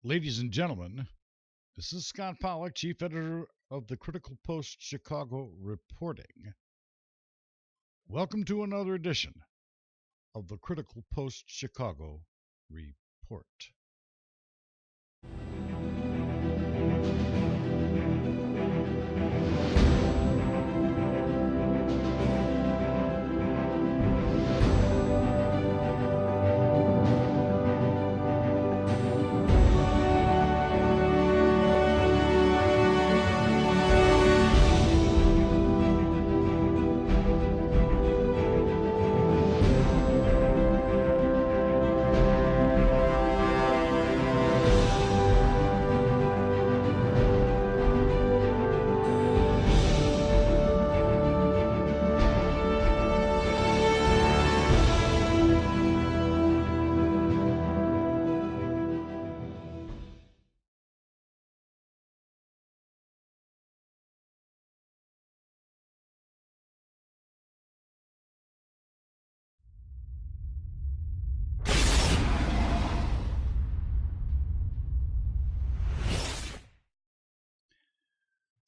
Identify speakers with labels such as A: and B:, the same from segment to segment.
A: Ladies and gentlemen, this is Scott Pollock, Chief Editor of the Critical Post Chicago reporting. Welcome to another edition of the Critical Post Chicago Report.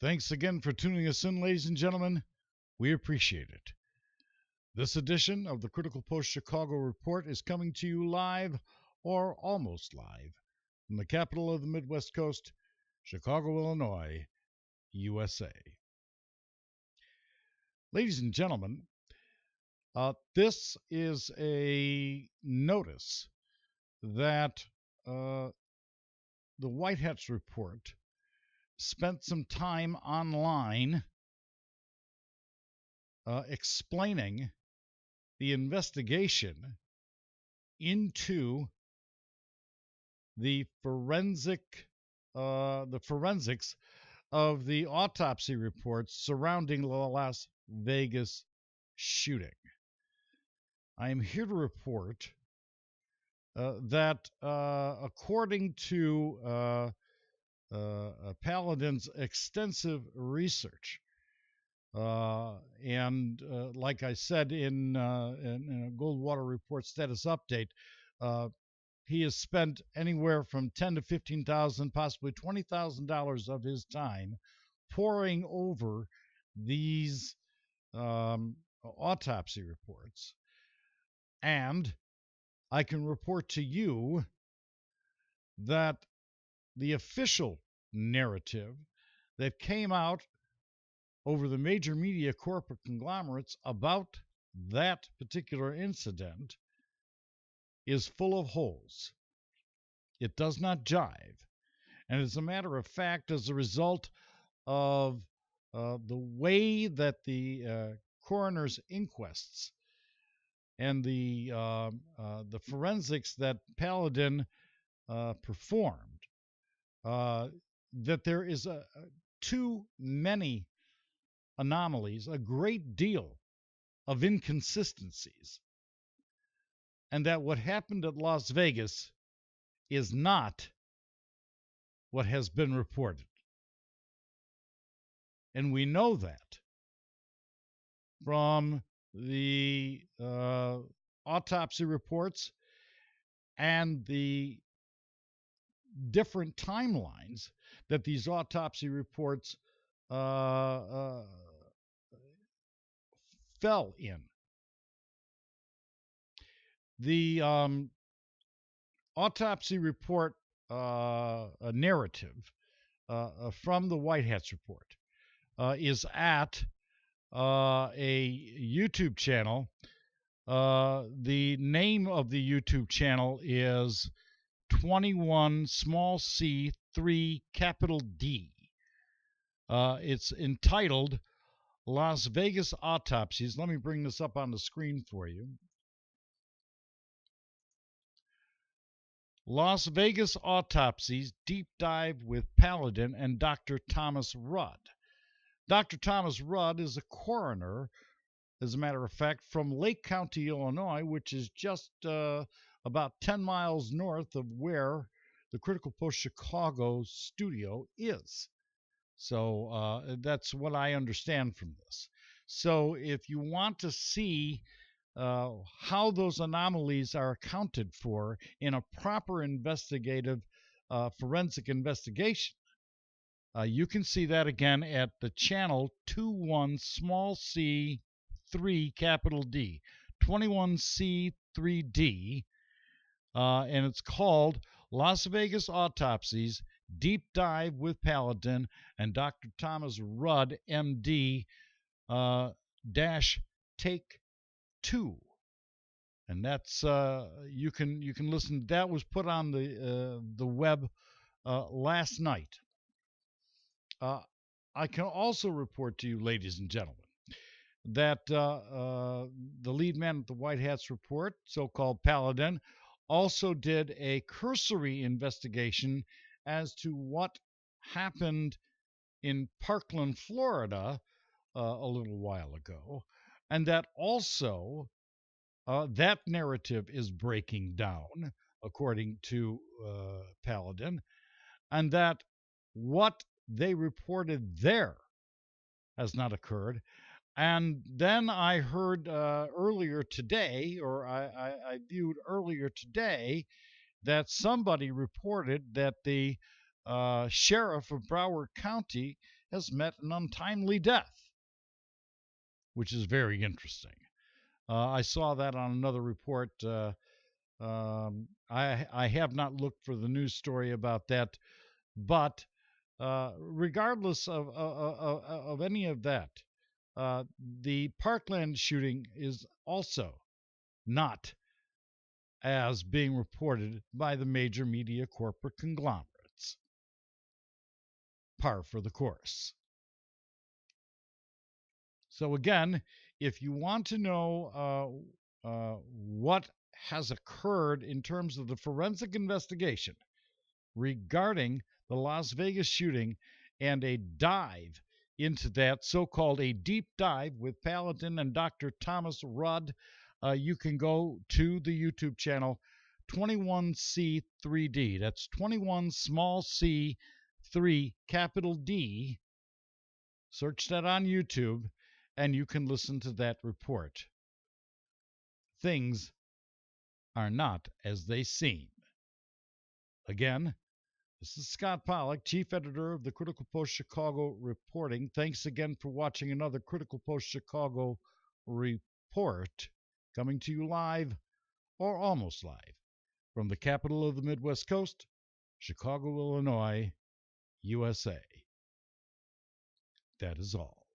A: Thanks again for tuning us in, ladies and gentlemen. We appreciate it. This edition of the Critical Post Chicago Report is coming to you live, or almost live, from the capital of the Midwest Coast, Chicago, Illinois, USA. Ladies and gentlemen, this is a notice that the White Hats Report spent some time online explaining the investigation into the forensics of the autopsy reports surrounding the Las Vegas shooting. I am here to report that according to Paladin's extensive research, and like I said in a Goldwater Report status update, he has spent anywhere from $10,000 to $15,000, possibly $20,000 of his time poring over these autopsy reports. And I can report to you that the official narrative that came out over the major media corporate conglomerates about that particular incident is full of holes. It does not jive. And as a matter of fact, as a result of the way that the coroner's inquests and the forensics that Paladin performed, that there is too many anomalies, a great deal of inconsistencies, and that what happened at Las Vegas is not what has been reported. And we know that from the autopsy reports and the different timelines that these autopsy reports fell in. The autopsy report narrative from the White Hats Report is at a YouTube channel. The name of the YouTube channel is 21 small c 3 capital D. It's entitled Las Vegas Autopsies. Let me bring this up on the screen for you. Las Vegas Autopsies Deep Dive with Paladin and Dr. Thomas Rudd. Dr. Thomas Rudd is a coroner, as a matter of fact, from Lake County, Illinois, which is just about 10 miles north of where the Critical Post Chicago studio is. So that's what I understand from this. So if you want to see how those anomalies are accounted for in a proper investigative Forensic Investigation. You can see that again at the channel 21 small c 3 capital D, 21C3D, and it's called Las Vegas Autopsies Deep Dive with Paladin and Dr. Thomas Rudd, MD, dash take 2. And that's you can listen. That was put on the web last night. I can also report to you, ladies and gentlemen, that the lead man at the White Hats Report, so-called Paladin, also did a cursory investigation as to what happened in Parkland, Florida, a little while ago, and that also that narrative is breaking down, according to Paladin, and that what they reported there has not occurred. And then I heard earlier today, or I viewed earlier today, that somebody reported that the sheriff of Broward County has met an untimely death, which is very interesting. I saw that on another report. I have not looked for the news story about that, but regardless of any of that, the Parkland shooting is also not as being reported by the major media corporate conglomerates. Par for the course. So again, if you want to know what has occurred in terms of the forensic investigation regarding the Las Vegas shooting and a dive into that, so-called a deep dive with Paladin and Dr. Thomas Rudd, you can go to the YouTube channel 21C3D. That's 21 small c 3 capital D. Search that on YouTube, and you can listen to that report. Things are not as they seem. Again, this is Scott Pollock, Chief Editor of the Critical Post Chicago reporting. Thanks again for watching another Critical Post Chicago report, coming to you live or almost live from the capital of the Midwest Coast, Chicago, Illinois, USA. That is all.